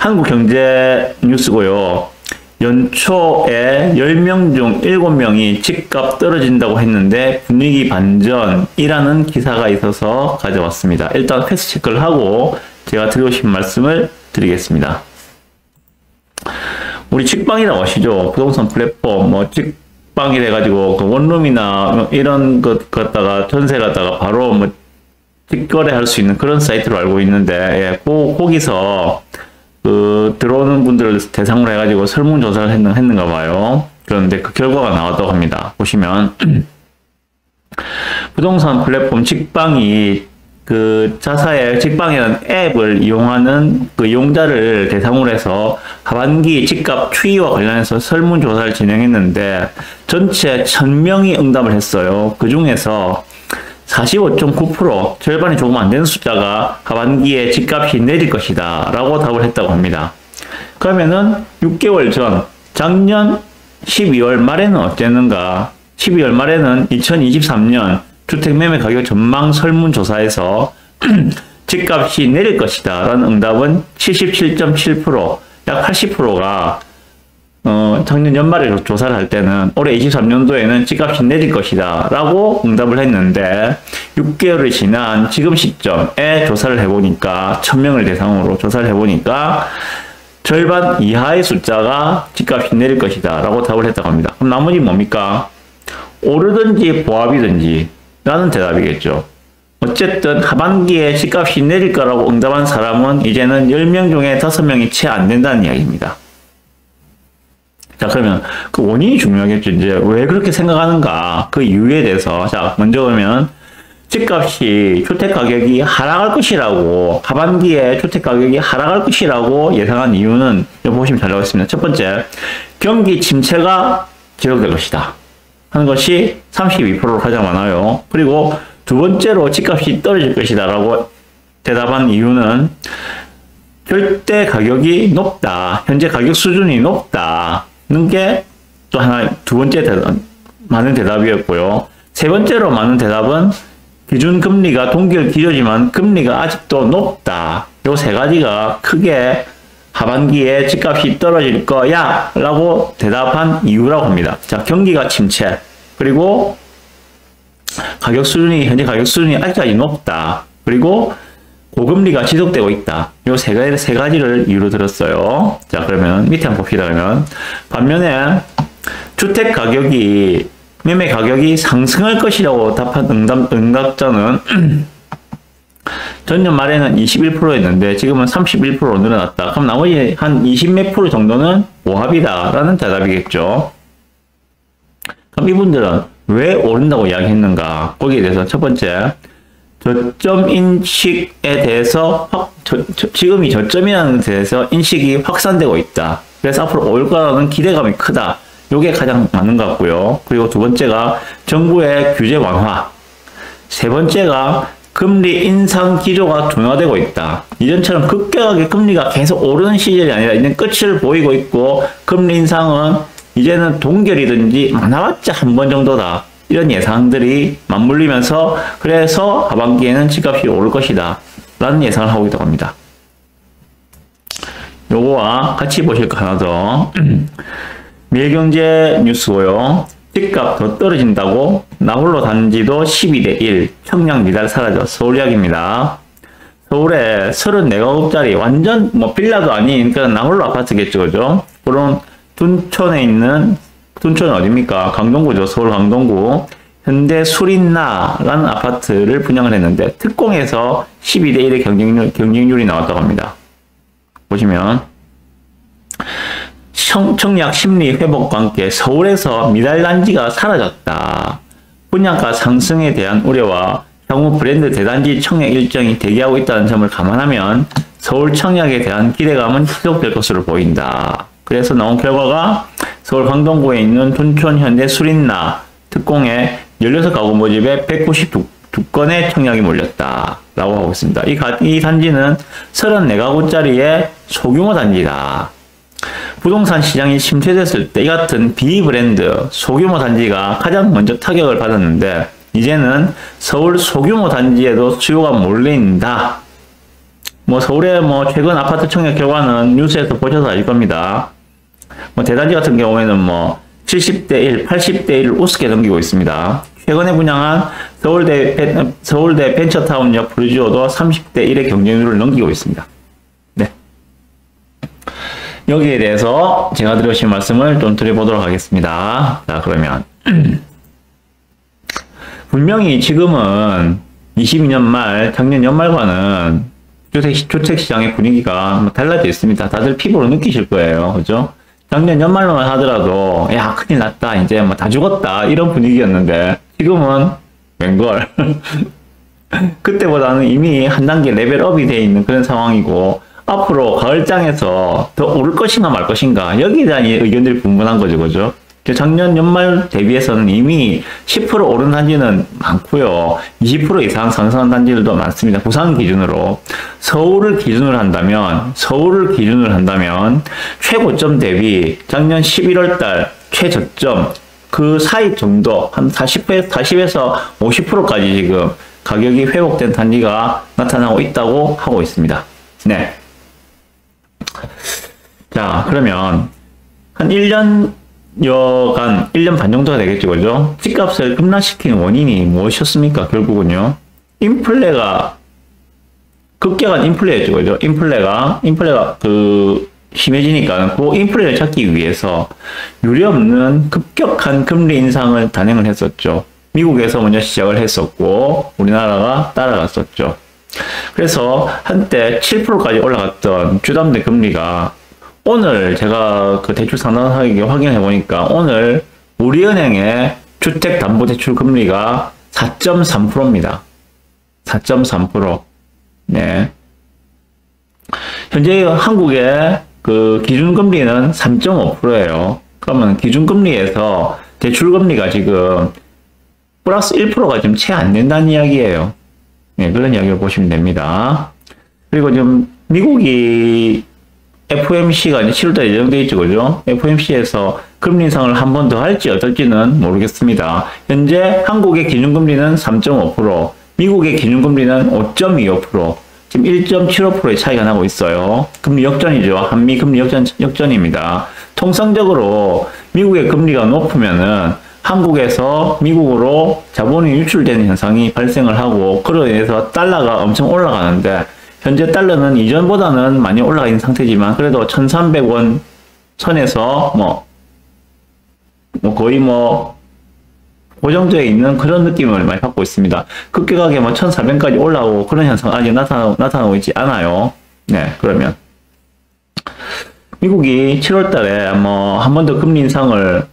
한국경제 뉴스고요. 연초에 10명 중 7명이 집값 떨어진다고 했는데 분위기 반전이라는 기사가 있어서 가져왔습니다. 일단 팩트 체크를 하고 제가 드리고 싶은 말씀을 드리겠습니다. 우리 직방이라고 아시죠? 부동산 플랫폼, 직방이 돼가지고 그 원룸이나 이런 것 갖다가 전세 갖다가 바로 직거래할 수 있는 그런 사이트로 알고 있는데, 거기서 들어오는 분들을 대상으로 해가지고 설문조사를 했는가 봐요. 그런데 그 결과가 나왔다고 합니다. 보시면, 부동산 플랫폼 직방이 자사의 직방이라는 앱을 이용하는 그 이용자를 대상으로 해서 하반기 집값 추이와 관련해서 설문조사를 진행했는데, 전체 1000명이 응답을 했어요. 그 중에서 45.9%, 절반이 조금 안 되는 숫자가 하반기에 집값이 내릴 것이다 라고 답을 했다고 합니다. 그러면은 6개월 전, 작년 12월 말에는 어땠는가? 12월 말에는 2023년 주택매매 가격 전망 설문조사에서 집값이 내릴 것이다 라는 응답은 77.7%, 약 80%가 작년 연말에 조사를 할 때는 올해 23년도에는 집값이 내릴 것이다 라고 응답을 했는데, 6개월이 지난 지금 시점에 조사를 해보니까 1000명을 대상으로 조사를 해보니까 절반 이하의 숫자가 집값이 내릴 것이다 라고 답을 했다고 합니다. 그럼 나머지 뭡니까? 오르든지 보합이든지 라는 대답이겠죠. 어쨌든 하반기에 집값이 내릴 거라고 응답한 사람은 이제는 10명 중에 5명이 채 안 된다는 이야기입니다. 자, 그러면 그 원인이 중요하겠죠. 이제 왜 그렇게 생각하는가, 그 이유에 대해서. 자, 먼저 그러면 집값이, 주택가격이 하락할 것이라고, 하반기에 주택가격이 하락할 것이라고 예상한 이유는 여기 보시면 잘 나와 있습니다. 첫 번째, 경기 침체가 지속될 것이다 하는 것이 32%로 가장 많아요. 그리고 두 번째로 집값이 떨어질 것이다 라고 대답한 이유는 절대 가격이 높다, 현재 가격 수준이 높다 는 게 또 하나, 두 번째 많은 대답이었고요. 세 번째로 많은 대답은 기준금리가 동결 기조지만 금리가 아직도 높다. 요 세 가지가 크게 하반기에 집값이 떨어질 거야 라고 대답한 이유라고 합니다. 자, 경기가 침체, 그리고 현재 가격 수준이 아직까지 높다, 그리고 고금리가 지속되고 있다. 요 세 가지를 이유로 들었어요. 자, 그러면 밑에 한번 봅시다. 그러면 반면에 주택 가격이, 매매 가격이 상승할 것이라고 답한 응답자는 전년 말에는 21%였는데 지금은 31%로 늘어났다. 그럼 나머지 한 20몇 % 정도는 보합이다 라는 대답이겠죠. 그럼 이분들은 왜 오른다고 이야기했는가? 거기에 대해서 첫 번째, 저점 인식에 대해서 지금이 저점이라는 데 대해서 인식이 확산되고 있다. 그래서 앞으로 올 거라는 기대감이 크다. 요게 가장 많은 것 같고요. 그리고 두 번째가 정부의 규제 완화. 세 번째가 금리 인상 기조가 둔화되고 있다. 이전처럼 급격하게 금리가 계속 오르는 시절이 아니라 이제 끝을 보이고 있고, 금리 인상은 이제는 동결이든지 많아봤자 한 번 정도다. 이런 예상들이 맞물리면서, 그래서 하반기에는 집값이 오를 것이다 라는 예상을 하고 있다고 합니다. 요거와 같이 보실 거 하나 더. 매일경제 뉴스고요. 집값 더 떨어진다고 나홀로 단지도 12대1, 청약 미달 사라져. 서울 이야기입니다. 서울에 34가구짜리 완전 빌라도 아닌 그런 나홀로 아파트겠죠, 그죠? 그런 둔촌에 있는, 둔촌은 어딥니까? 강동구죠. 서울 강동구. 현대 수린나라는 아파트를 분양을 했는데 특공에서 12대1의 경쟁률이 나왔다고 합니다. 보시면 청약 심리 회복과 함께 서울에서 미달 단지가 사라졌다. 분양가 상승에 대한 우려와 향후 브랜드 대단지 청약 일정이 대기하고 있다는 점을 감안하면 서울 청약에 대한 기대감은 지속될 것으로 보인다. 그래서 나온 결과가 서울 강동구에 있는 둔촌 현대 수린나 특공에 16가구 모집에 192건의 청약이 몰렸다 라고 하고 있습니다. 이 단지는 34가구짜리의 소규모 단지다. 부동산 시장이 침체됐을 때 이 같은 비브랜드 소규모 단지가 가장 먼저 타격을 받았는데 이제는 서울 소규모 단지에도 수요가 몰린다. 뭐 서울의 뭐 최근 아파트 청약 결과는 뉴스에서 보셔서 아실 겁니다. 뭐 대단지 같은 경우에는 뭐 70대 1, 80대 1을 우습게 넘기고 있습니다. 최근에 분양한 서울대 벤처타운역 브루지오도 30대 1의 경쟁률을 넘기고 있습니다. 네. 여기에 대해서 제가 드리신 말씀을 좀 드려보도록 하겠습니다. 자, 그러면 분명히 지금은 22년 말, 작년 연말과는 주택시장의 분위기가 달라져 있습니다. 다들 피부로 느끼실 거예요. 그죠? 작년 연말로만 하더라도, 야, 큰일 났다. 이제 뭐 다 죽었다. 이런 분위기였는데, 지금은 웬걸. 그때보다는 이미 한 단계 레벨업이 되어 있는 그런 상황이고, 앞으로 가을장에서 더 오를 것인가 말 것인가, 여기에 대한 의견들이 분분한 거죠. 그죠? 작년 연말 대비해서는 이미 10% 오른 단지는 많고요. 20% 이상 상승한 단지들도 많습니다. 부산 기준으로. 서울을 기준으로 한다면 최고점 대비 작년 11월 달 최저점 그 사이 정도 한 40에서 50%까지 지금 가격이 회복된 단지가 나타나고 있다고 하고 있습니다. 네. 자, 그러면 한 1년 반 정도가 되겠죠, 그죠? 집값을 급락시키는 원인이 무엇이었습니까? 결국은요, 인플레가, 급격한 인플레였죠, 그죠? 인플레가 심해지니까, 그 인플레를 찾기 위해서 유례없는 급격한 금리 인상을 단행을 했었죠. 미국에서 먼저 시작을 했었고, 우리나라가 따라갔었죠. 그래서 한때 7%까지 올라갔던 주담대 금리가 오늘 제가 그 대출 상담하기 확인해 보니까 오늘 우리은행의 주택담보대출 금리가 4.3%입니다. 4.3%. 네. 현재 한국의 그 기준금리는 3.5%예요. 그러면 기준금리에서 대출금리가 지금 플러스 1%가 지금 채 안 된다는 이야기예요. 네, 그런 이야기를 보시면 됩니다. 그리고 지금 미국이 FOMC가 이제 7월달에 예정되어 있죠, 그죠? FOMC에서 금리 인상을 한 번 더 할지 어떨지는 모르겠습니다. 현재 한국의 기준금리는 3.5%, 미국의 기준금리는 5.25%, 지금 1.75%의 차이가 나고 있어요. 금리 역전이죠. 한미 금리 역전입니다. 통상적으로 미국의 금리가 높으면은 한국에서 미국으로 자본이 유출되는 현상이 발생을 하고, 그로 인해서 달러가 엄청 올라가는데, 현재 달러는 이전보다는 많이 올라가 있는 상태지만 그래도 1,300원 선에서 거의 고정되어 있는 그런 느낌을 많이 받고 있습니다. 급격하게 1,400까지 올라오고 그런 현상 아직 나타나고 있지 않아요. 네, 그러면 미국이 7월 달에 한 번 더 금리 인상을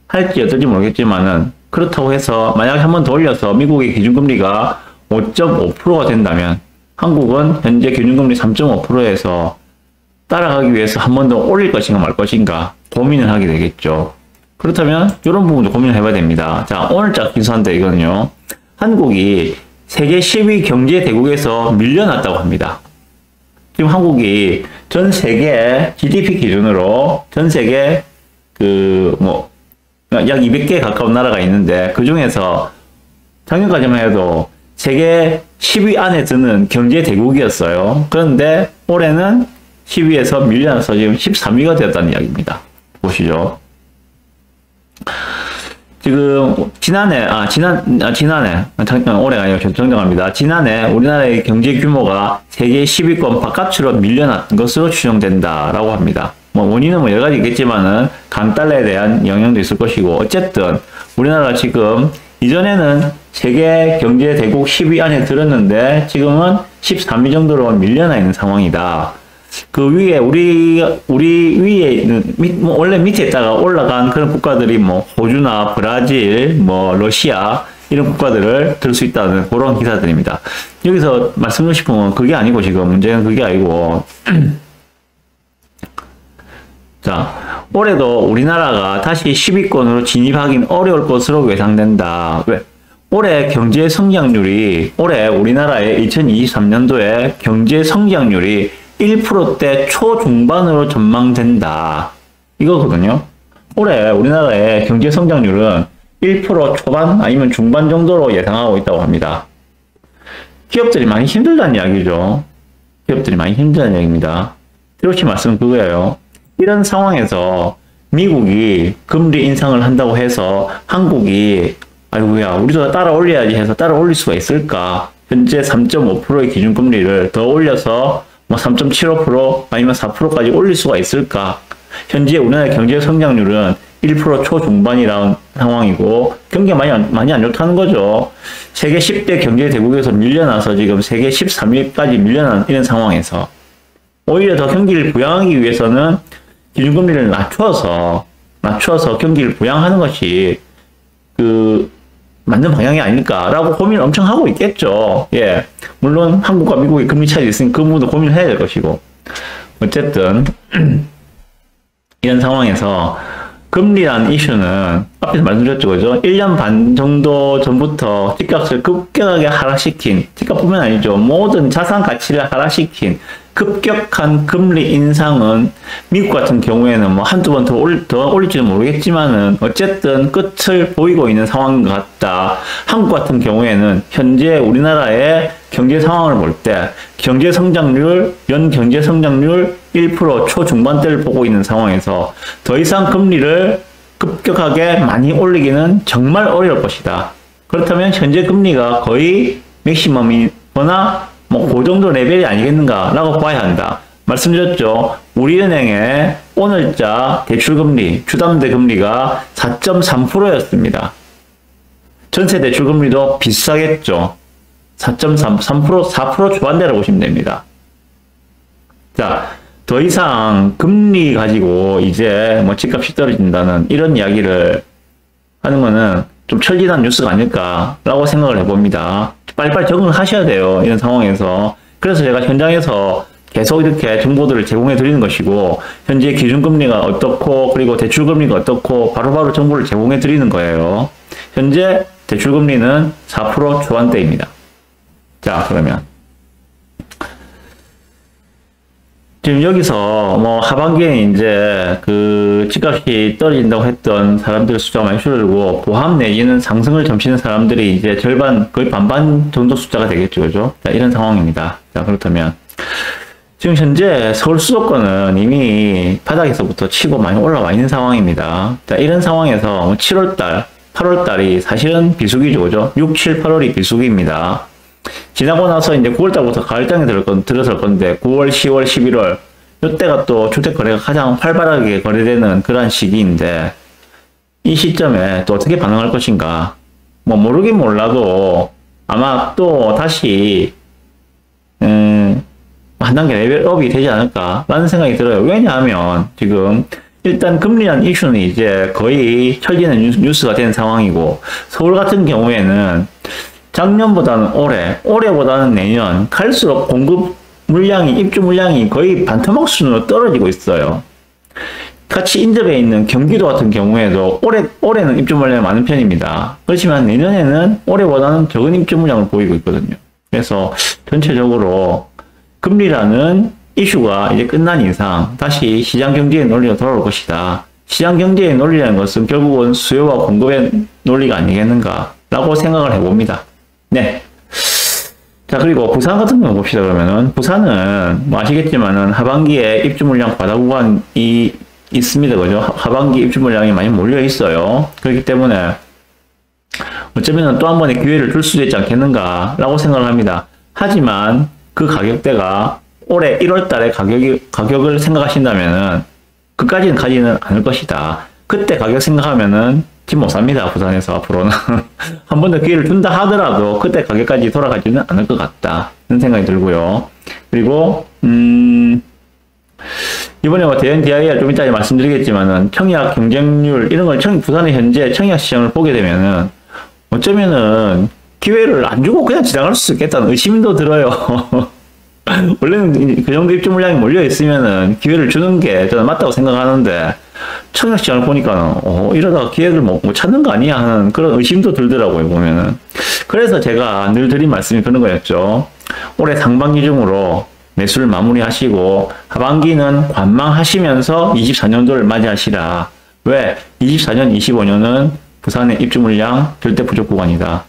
할지 어떨지 모르겠지만은, 그렇다고 해서 만약에 한 번 더 올려서 미국의 기준금리가 5.5%가 된다면 한국은 현재 기준금리 3.5%에서 따라가기 위해서 한 번 더 올릴 것인가 말 것인가 고민을 하게 되겠죠. 그렇다면 이런 부분도 고민을 해봐야 됩니다. 자, 오늘자 기사인데 이거는요, 한국이 세계 10위 경제 대국에서 밀려났다고 합니다. 지금 한국이 전 세계 GDP 기준으로 전 세계 약 200개 가까운 나라가 있는데, 그 중에서 작년까지만 해도 세계 10위 안에 드는 경제 대국이었어요. 그런데 올해는 10위에서 밀려나서 지금 13위가 되었다는 이야기입니다. 보시죠. 지금 올해가 아니고 정정합니다. 지난해 우리나라의 경제 규모가 세계 10위권 바깥으로 밀려난 것으로 추정된다라고 합니다. 원인은 여러 가지 있겠지만은 강달러에 대한 영향도 있을 것이고, 어쨌든 우리나라가 지금 이전에는 세계 경제 대국 10위 안에 들었는데 지금은 13위 정도로 밀려나 있는 상황이다. 그 위에 우리 위에 원래 밑에 있다가 올라간 그런 국가들이 호주나 브라질, 러시아 이런 국가들을 들 수 있다는 그런 기사들입니다. 여기서 말씀드리고 싶은 건 그게 아니고, 지금 문제는 그게 아니고 자, 올해도 우리나라가 다시 10위권으로 진입하기는 어려울 것으로 예상된다. 왜? 올해 경제 성장률이, 올해 우리나라의 2023년도에 경제 성장률이 1%대 초중반으로 전망된다. 이거거든요. 올해 우리나라의 경제 성장률은 1% 초반 아니면 중반 정도로 예상하고 있다고 합니다. 기업들이 많이 힘들다는 이야기죠. 기업들이 많이 힘들다는 얘기입니다. 트로치 말씀은 그거예요. 이런 상황에서 미국이 금리 인상을 한다고 해서 한국이 아이고야 우리도 따라 올려야지 해서 따라 올릴 수가 있을까? 현재 3.5%의 기준금리를 더 올려서 뭐 3.75% 아니면 4%까지 올릴 수가 있을까? 현재 우리나라 경제 성장률은 1% 초중반이라는 상황이고 경기가 많이 안 좋다는 거죠. 세계 10대 경제 대국에서 밀려나서 지금 세계 13위까지 밀려난 이런 상황에서 오히려 더 경기를 부양하기 위해서는 기준금리를 낮춰서 경기를 부양하는 것이 맞는 방향이 아닐까라고 고민을 엄청 하고 있겠죠. 예. 물론 한국과 미국의 금리 차이가 있으니 그 부분도 고민을 해야 될 것이고. 어쨌든 이런 상황에서 금리라는 이슈는 앞에서 말씀드렸죠. 그죠? 1년 반 정도 전부터 집값을 급격하게 하락시킨, 집값뿐만 아니죠. 모든 자산 가치를 하락시킨 급격한 금리 인상은 미국 같은 경우에는 뭐 한두 번 더 올릴지는 모르겠지만은 어쨌든 끝을 보이고 있는 상황인 것 같다. 한국 같은 경우에는 현재 우리나라의 경제 상황을 볼 때 경제 성장률, 연 경제 성장률 1% 초중반대를 보고 있는 상황에서 더 이상 금리를 급격하게 많이 올리기는 정말 어려울 것이다. 그렇다면 현재 금리가 거의 맥시멈이거나 뭐 그 정도 레벨이 아니겠는가라고 봐야 한다. 말씀드렸죠. 우리은행의 오늘자 대출금리, 주담대 금리가 4.3%였습니다. 전체 대출금리도 비싸겠죠. 4.3%, 4% 초반대라고 보시면 됩니다. 자, 더 이상 금리 가지고 이제 뭐 집값이 떨어진다는 이런 이야기를 하는 거는 좀 철진한 뉴스가 아닐까라고 생각을 해봅니다. 빨리빨리 적응을 하셔야 돼요. 이런 상황에서. 그래서 제가 현장에서 계속 이렇게 정보들을 제공해 드리는 것이고 현재 기준금리가 어떻고 그리고 대출금리가 어떻고 바로바로 정보를 제공해 드리는 거예요. 현재 대출금리는 4% 초반대입니다. 자, 그러면 지금 여기서 뭐 하반기에 이제 그 집값이 떨어진다고 했던 사람들 숫자가 많이 줄어들고 보합 내지는 상승을 점치는 사람들이 이제 절반 거의 반반 정도 숫자가 되겠죠. 그죠? 자, 이런 상황입니다. 자, 그렇다면 지금 현재 서울 수도권은 이미 바닥에서부터 치고 많이 올라와 있는 상황입니다. 자, 이런 상황에서 7월달, 8월달이 사실은 비수기죠. 그죠? 6, 7, 8월이 비수기입니다. 지나고 나서 이제 9월달부터 가을장에 들어설 건데 9월, 10월, 11월 이때가 또 주택 거래가 가장 활발하게 거래되는 그런 시기인데 이 시점에 또 어떻게 반응할 것인가 뭐 모르긴 몰라도 아마 또 다시 한 단계 레벨업이 되지 않을까 라는 생각이 들어요. 왜냐하면 지금 일단 금리라는 이슈는 이제 거의 철지는 뉴스가 된 상황이고 서울 같은 경우에는 작년보다는 올해보다는 내년 갈수록 공급 물량이, 입주 물량이 거의 반토막 수준으로 떨어지고 있어요. 같이 인접해 있는 경기도 같은 경우에도 올해는 입주 물량이 많은 편입니다. 그렇지만 내년에는 올해보다는 적은 입주 물량을 보이고 있거든요. 그래서 전체적으로 금리라는 이슈가 이제 끝난 이상 다시 시장 경제의 논리가 돌아올 것이다. 시장 경제의 논리라는 것은 결국은 수요와 공급의 논리가 아니겠는가라고 생각을 해봅니다. 네. 자, 그리고 부산 같은 경우 봅시다. 그러면은 부산은 뭐 아시겠지만은 하반기에 입주 물량 과다 구간이 있습니다. 그죠? 하반기 입주 물량이 많이 몰려 있어요. 그렇기 때문에 어쩌면 또 한 번의 기회를 줄 수도 있지 않겠는가라고 생각을 합니다. 하지만 그 가격대가 올해 1월 달에 가격을 생각하신다면은 그까지는 가지는 않을 것이다. 그때 가격 생각하면은 집 못 삽니다. 부산에서 앞으로는. 한 번 더 기회를 준다 하더라도 그때 가격까지 돌아가지는 않을 것 같다. 그런 생각이 들고요. 그리고 이번에 뭐 대형 DIR 좀 이따 말씀드리겠지만은 청약 경쟁률 이런 걸 부산의 현재 청약 시장을 보게 되면은 어쩌면은 기회를 안 주고 그냥 지나갈 수 있겠다는 의심도 들어요. 원래는 그 정도 입주 물량이 몰려 있으면은 기회를 주는 게 저는 맞다고 생각하는데 청약 시장을 보니까 이러다가 기회를 못 찾는 거 아니야 하는 그런 의심도 들더라고요. 보면은. 그래서 제가 늘 드린 말씀이 그런 거였죠. 올해 상반기 중으로 매수를 마무리하시고 하반기는 관망하시면서 24년도를 맞이하시라. 왜? 24년, 25년은 부산의 입주 물량 절대 부족 구간이다.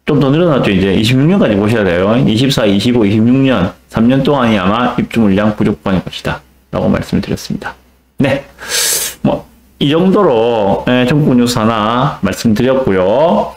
좀 더 늘어났죠. 이제 26년까지 보셔야 돼요. 24, 25, 26년 3년 동안이 아마 입주 물량 부족방일 것이다. 라고 말씀을 드렸습니다. 네. 뭐, 이 정도로 전국 뉴스 하나 말씀드렸고요.